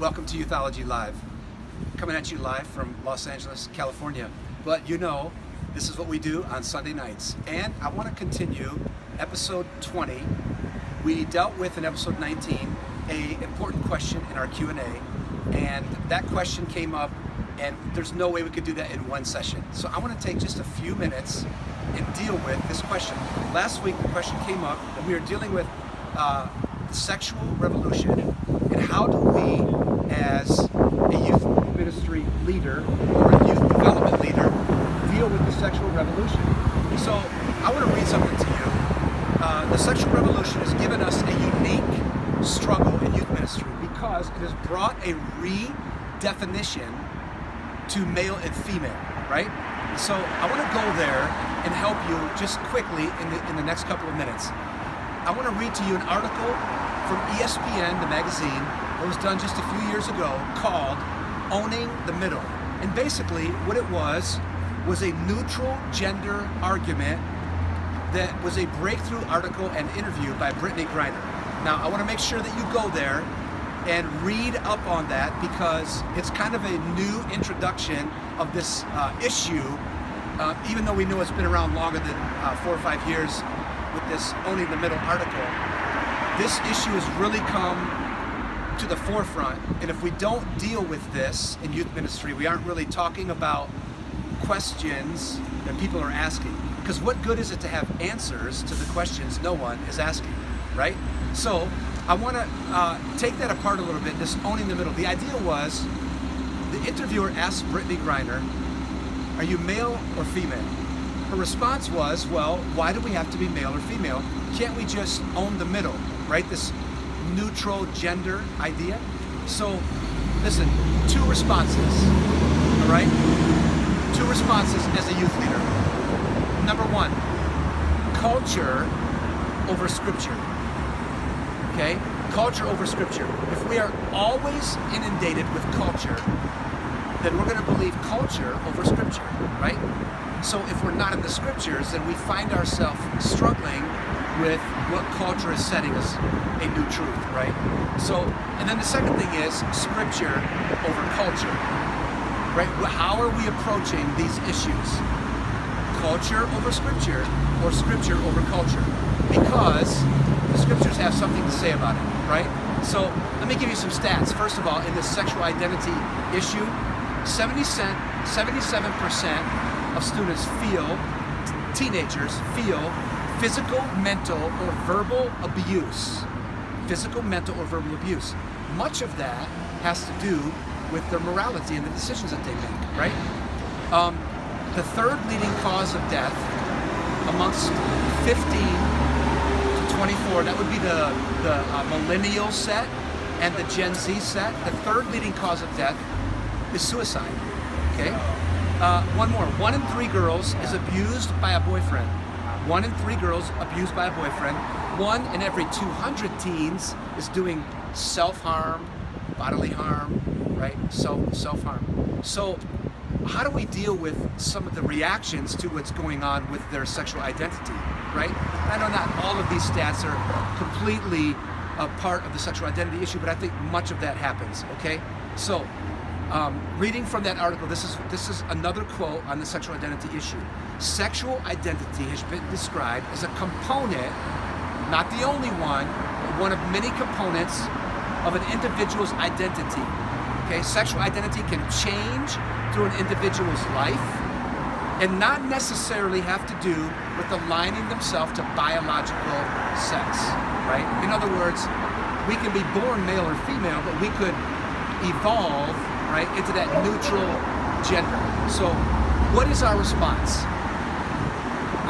Welcome to Youthology Live. Coming at you live from Los Angeles, California. But you know, this is what we do on Sunday nights. And I want to continue episode 20. We dealt with in episode 19 an important question in our Q&A. And that question came up, and there's no way we could do that in one session. So I want to take just a few minutes and deal with this question. Last week the question came up, and we were dealing with the sexual revolution and how do we, as a youth ministry leader or a youth development leader, deal with the sexual revolution. So I want to read something to you. The sexual revolution has given us a unique struggle in youth ministry because it has brought a redefinition to male and female, right? So I want to go there and help you just quickly in the next couple of minutes. I want to read to you an article from ESPN, the magazine, that was done just a few years ago called Owning the Middle. And basically what it was a neutral gender argument that was a breakthrough article and interview by Brittany Griner. Now I want to make sure that you go there and read up on that because it's kind of a new introduction of this issue, even though we know it's been around longer than 4 or 5 years with this Owning the Middle article. This issue has really come to the forefront, and if we don't deal with this in youth ministry, we aren't really talking about questions that people are asking. Because what good is it to have answers to the questions no one is asking, right? So I want to take that apart a little bit, this Owning the Middle. The idea was, the interviewer asked Brittany Griner, are you male or female? Her response was, well, why do we have to be male or female? Can't we just own the middle, right? This neutral gender idea. So, listen, 2 responses, all right? 2 responses as a youth leader. Number 1, culture over scripture, okay? Culture over scripture. If we are always inundated with culture, then we're going to believe culture over scripture, right? So if we're not in the scriptures, then we find ourselves struggling with what culture is setting as a new truth, right? So, and then the second thing is scripture over culture, right? How are we approaching these issues? Culture over scripture or scripture over culture? Because the scriptures have something to say about it, right? So let me give you some stats. First of all, in this sexual identity issue, 77% of students teenagers feel physical, mental, or verbal abuse. Physical, mental, or verbal abuse. Much of that has to do with their morality and the decisions that they make, right? The third leading cause of death amongst 15 to 24, that would be the millennial set and the Gen Z set. The third leading cause of death is suicide, okay? One more. 1 in 3 girls is abused by a boyfriend. 1 in 3 girls abused by a boyfriend. 1 in every 200 teens is doing self-harm, bodily harm, right? Self-harm. So how do we deal with some of the reactions to what's going on with their sexual identity, right? I know not all of these stats are completely a part of the sexual identity issue, but I think much of that happens, okay? So, reading from that article, this is another quote on the sexual identity issue. Sexual identity has been described as a component, not the only one, but one of many components of an individual's identity. Okay, sexual identity can change through an individual's life and not necessarily have to do with aligning themselves to biological sex, right? In other words, we can be born male or female, but we could evolve, right, into that neutral gender. So what is our response?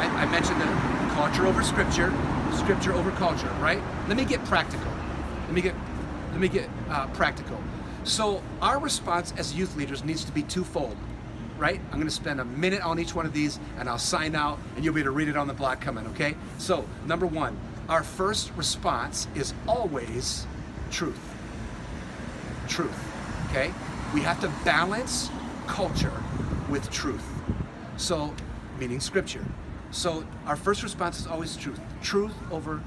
I mentioned the culture over scripture, scripture over culture, right? Let me get practical. Let me get practical. So our response as youth leaders needs to be twofold, right? I'm going to spend a minute on each one of these and I'll sign out and you'll be able to read it on the block coming, okay? So number 1, our first response is always truth. Truth, okay? We have to balance culture with truth. So, meaning scripture. So our first response is always truth. Truth over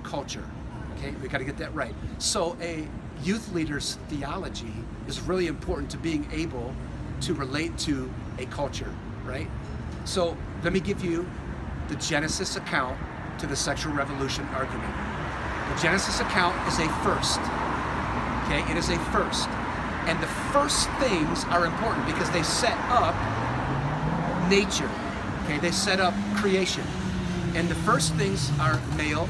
culture. Okay, we got to get that right. So a youth leaders' theology is really important to being able to relate to a culture, right? So let me give you the Genesis account to the sexual revolution argument. The Genesis account is a first, okay? It is a first. And the first things are important because they set up nature, okay? They set up creation. And the first things are male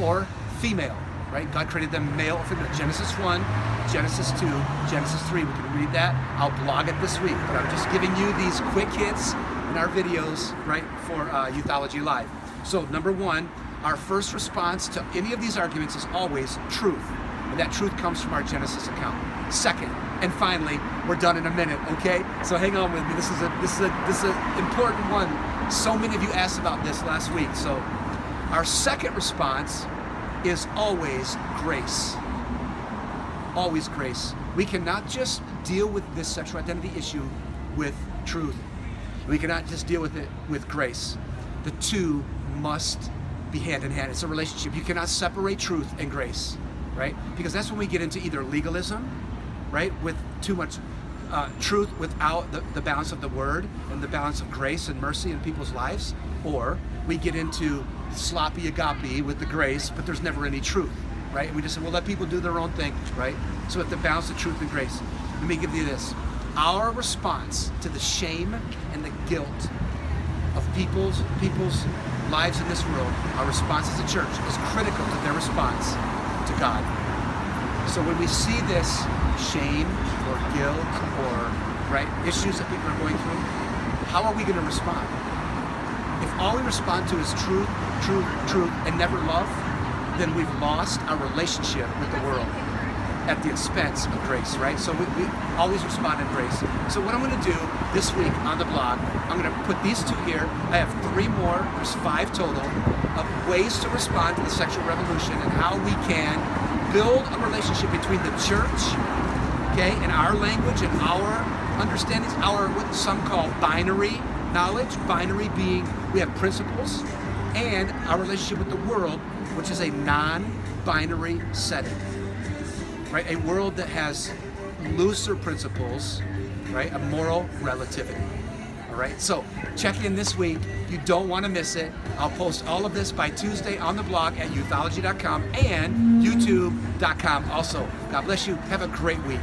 or female, right? God created them male or female. Genesis 1, Genesis 2, Genesis 3. We can read that. I'll blog it this week, but I'm just giving you these quick hits in our videos, right, for Youthology Live. So number one, our first response to any of these arguments is always truth. And that truth comes from our Genesis account. Second, and finally, we're done in a minute, okay? So hang on with me. This is an important one. So many of you asked about this last week. So our second response is always grace. Always grace. We cannot just deal with this sexual identity issue with truth. We cannot just deal with it with grace. The two must be hand in hand. It's a relationship. You cannot separate truth and grace, right? Because that's when we get into either legalism, right, with too much truth without the balance of the word and the balance of grace and mercy in people's lives, or we get into sloppy agape with the grace, but there's never any truth, right? And we just say, well, let people do their own thing, right? So we have to balance the truth and grace. Let me give you this. Our response to the shame and the guilt of people's lives in this world, our response as a church is critical to their response to God. So when we see this shame or guilt or, right, issues that people are going through, how are we going to respond? If all we respond to is truth, truth, truth, and never love, then we've lost our relationship with the world at the expense of grace, right? So we always respond in grace. So what I'm going to do this week on the blog, I'm going to put these two here. I have 3 more, there's 5 total, of ways to respond to the sexual revolution and how we can build a relationship between the church, okay, and our language and our understandings, our what some call binary knowledge, binary being we have principles, and our relationship with the world, which is a non-binary setting, right? A world that has looser principles, right? A moral relativity. All right, so check in this week. You don't want to miss it. I'll post all of this by Tuesday on the blog at youthology.com and youtube.com also. God bless you. Have a great week.